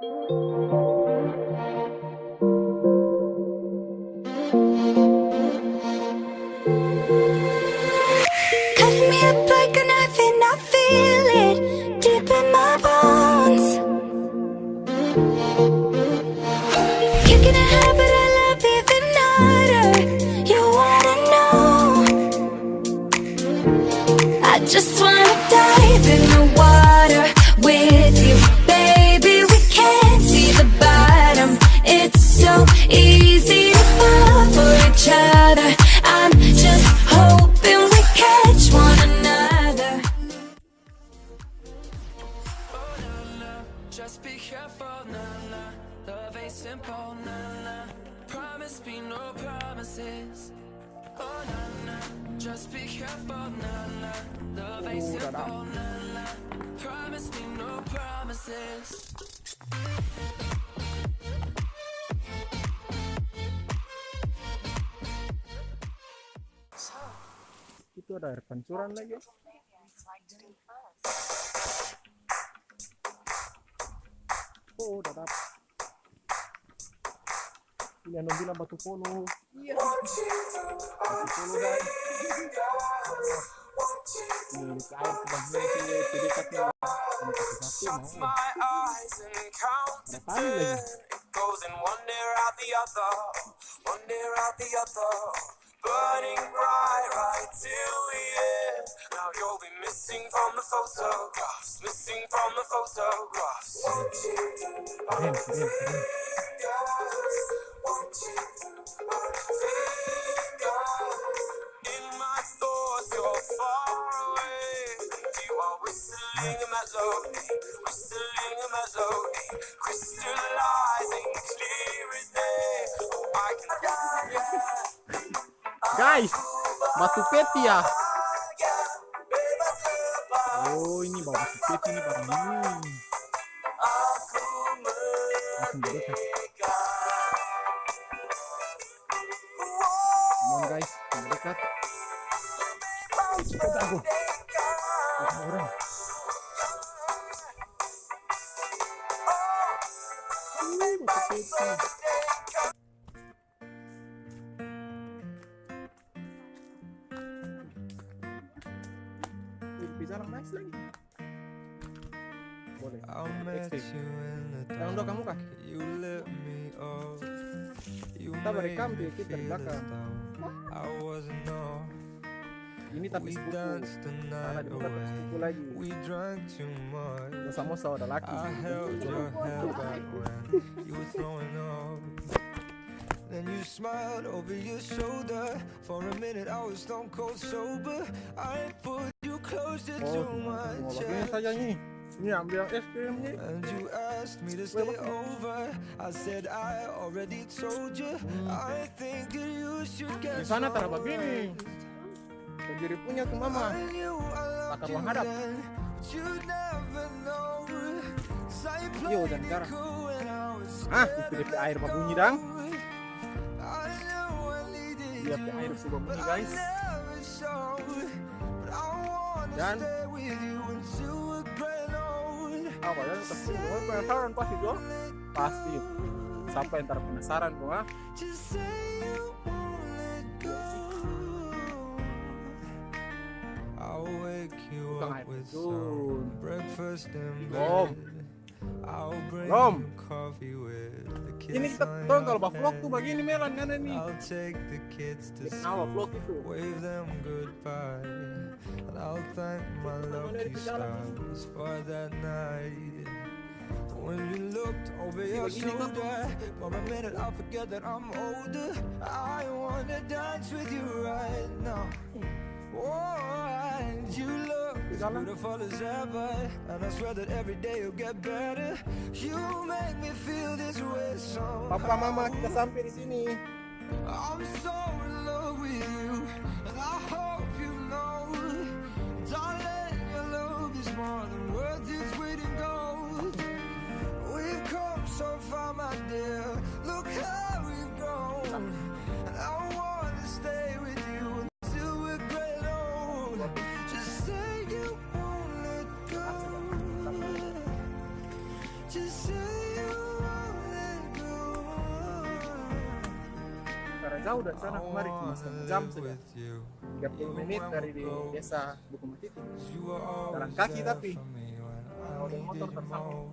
Cut me up like a knife and I feel it deep in my bones. Kicking a habit I love even harder. You wanna know? I just wanna dive in the water with you, baby. We can't see the bottom. It's so easy to fall for each other. I'm just hoping we catch one another. Just be careful, nah, nah. Love ain't simple, nah, nah. Promise me no promises. Oh, nah, nah. Just be careful, nah, nah. Love ain't simple, nah, nah. Promise me no promises. Itu ada air pancuran lagi. Oh, udah dapat. Ini yang bilang batu polo. Iya. Batu polo guys. Ini air kebagian sih dekatnya. Shuts my eyes and counting. It goes in one ear out the other, one ear out the other. Burning bright right till the end. Now you'll be missing from the photographs, missing from the photographs. Keren. In my thoughts, you're far away. You are whistling a melody, whistling a melody, crystallizing clear as day. Oh, I can Guys, batu peti ya. Oh, ini bawa batu peti ini baru ini. Langsung dekat. Come on guys, dekat. Jago. Orang. Batu peti. Bisa nice lagi. Boleh. Yang udah kamu kah? Kita berekam di kita di belakang. Ini tapi sepupu. Karena di belakang sepupu lagi. Sama udah laki. Then you smiled over your shoulder. For a minute I was stone cold sober. I put you closer to my chest. Saja nih. Ini ambil es krim nih. And you asked me to stay over. I said I already told you. I think that you should get. Di sana taruh begini. Sendiri punya tuh mama. Takar ruang hadap. Iya udah sekarang. Ah, itu DP air bunyi dang. Lihat air sudah bunyi guys. Dan apa ya? Penasaran pasti Jo? Pasti. Sampai ntar penasaran kok ah. Bukan air terjun. Belum. Ini kita tahu kalau vlog tuh begini Melan kan ini. Kenapa vlog itu? When you looked over your shoulder, for a minute I forget that I'm older. I wanna dance with you right now. Oh, and you look as beautiful as ever, and I swear that every day you'll get better. You make me feel this way so. Papa mama kita sampai di sini. I'm so in love with you, and I hope you know, darling, your love is more than worth its weight in gold. We've come so far, my dear. Look how we've grown, and I wanna stay with you until we're great old. Just say you won't let go. Just say you jauh dari sana kemari cuma setengah jam saja. 30 menit dari di desa Bukumatiti. Jalan kaki tapi kalau ada motor tersambung.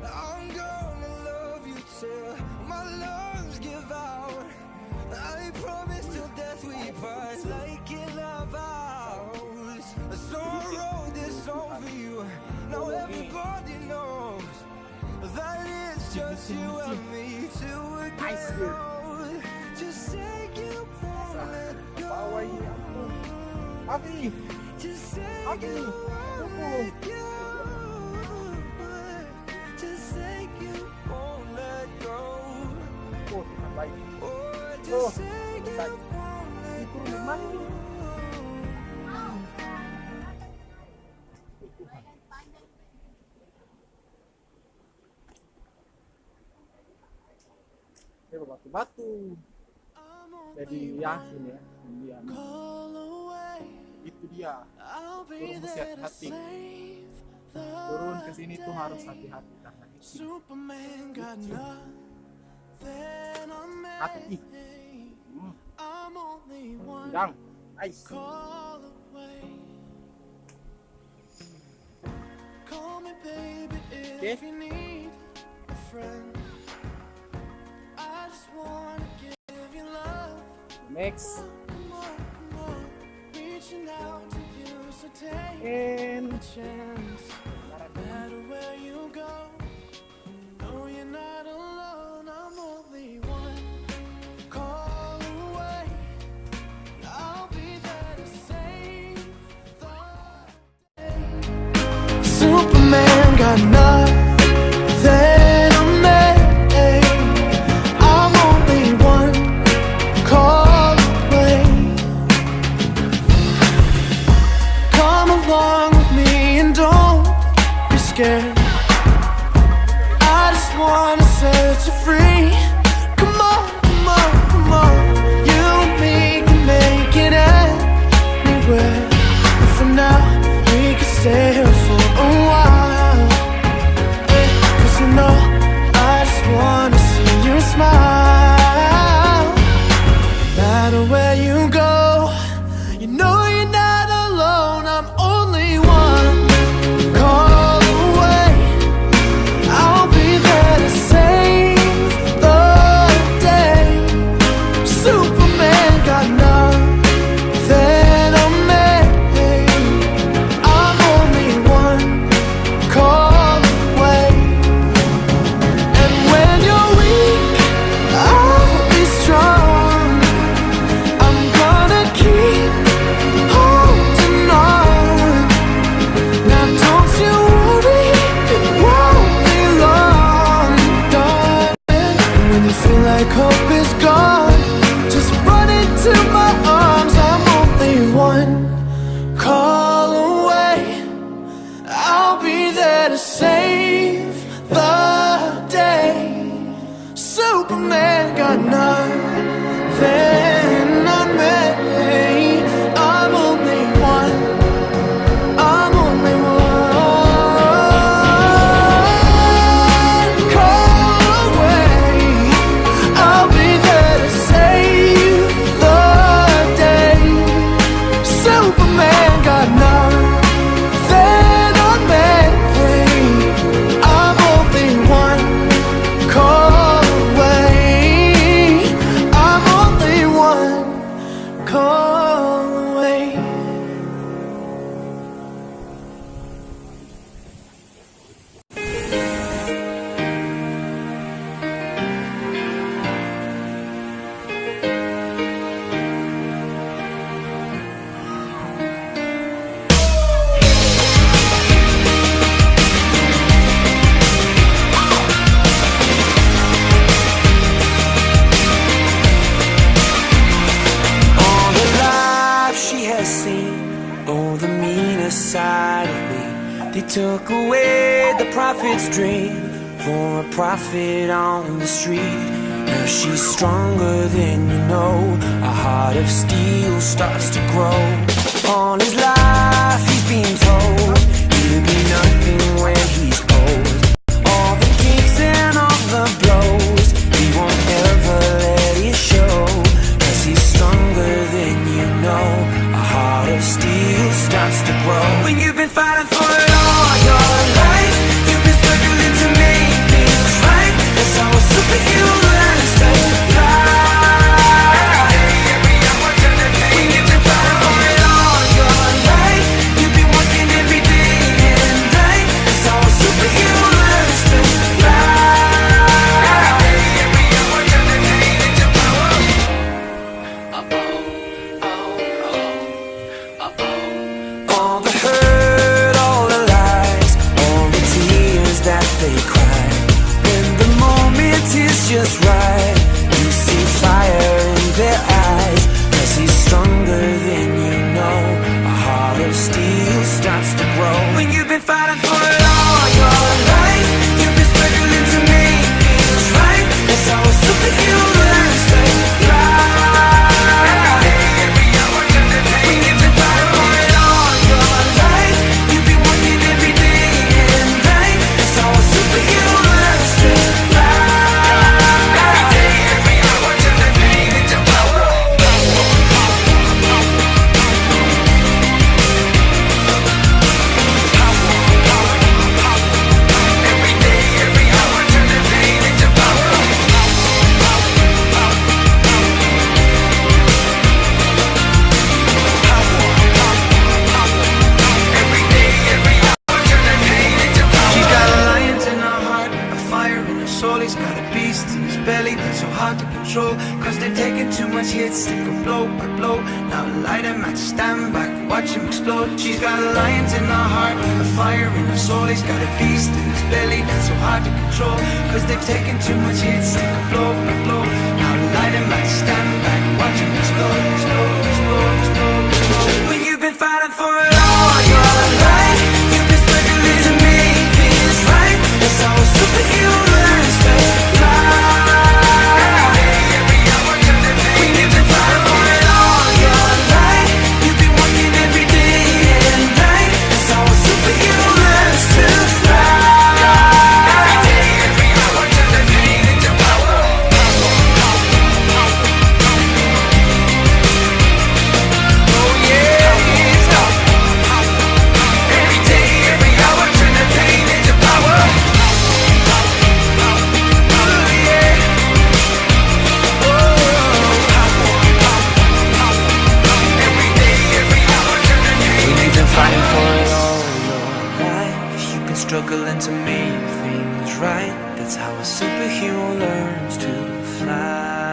I'm gonna love you till my lungs give out. I promise till death we part like in our vows. So I wrote this song for you. Now everybody knows that it's just you and me till we get old. Just say you won't let go. Bawa ini ampun. Abi, Just say Abi, you won't tunggu. let go. Just say you won't let go. Oh, Tuhan baik. Oh, Oh, just say you besar. won't let Itu di mana ini? go. Ini batu-batu. Jadi yakin ya, dia. Itu dia. Turun mesti hati-hati. Turun ke sini tuh harus hati-hati karena ini Superman got nothing on me. hati. I'm only one Sidang. Nice. call away. Call me baby if Okay. you need a friend. I just wanna give you love. Next. Come on, come on. Reaching out to you, so take And a chance. No matter where you go, no, you're not alone. I'm only one call away. I'll be there to save the day. Superman got nothing on me. I'm only one call away. Come along with me and don't be scared. I just wanna set you free. Come on, come on, come on. You and me can make it anywhere. And for now, we can stay here for a while. Yeah, 'cause you know, I just wanna see you smile. No matter where you go, you know you're not alone. I'm only one call away. I'll be there to save the day. Superman got nothing on me. I'm only one call away. And when you're weak, I'll be strong. I'm gonna keep holding on. Now don't you worry, it won't be long, darling. And when you feel like hope is gone, just run into my arms. I'm only one call away. I'll be there to save the day. Superman got nothing on me. I'm only one. I'm only one call away. I'll be there to save the day. Superman got nothing on me. I'm only one call away. I'm only one call away. All the life she has seen, oh, the meaner side of me. They took away the prophet's dream for a prophet on the street. Now she's stronger than you know. A heart of steel starts to grow. All his life he's been told he'll be nothing when he's old. All the kicks and all the blows, he won't ever let it show. soul, he's got a beast in his belly that's so hard to control. Cause they've taken too much hits, they go blow by blow. Now light him at stand back, watch him explode. She's got lions in her heart, a fire in her soul. He's got a beast in his belly that's so hard to control. Cause they've taken too much hits, they go blow by blow. Now light him at stand back, watch him explode, explode, explode, explode, explode. When you've been fighting for it all your life, you've been struggling to make things right. That's how a superhero learns to fly. Every hour, turn the page. When you've been fighting for it all your life, you've been working every day and night. That's how a superhero learns to fly. Every day, every hour, turn the pain into power. Oh yeah. Every day, every hour, turn the pain into power. Oh yeah. Every day, every hour, turn the pain into fighting for it all your life. You've been struggling to make things right. That's how a superhero learns to fly.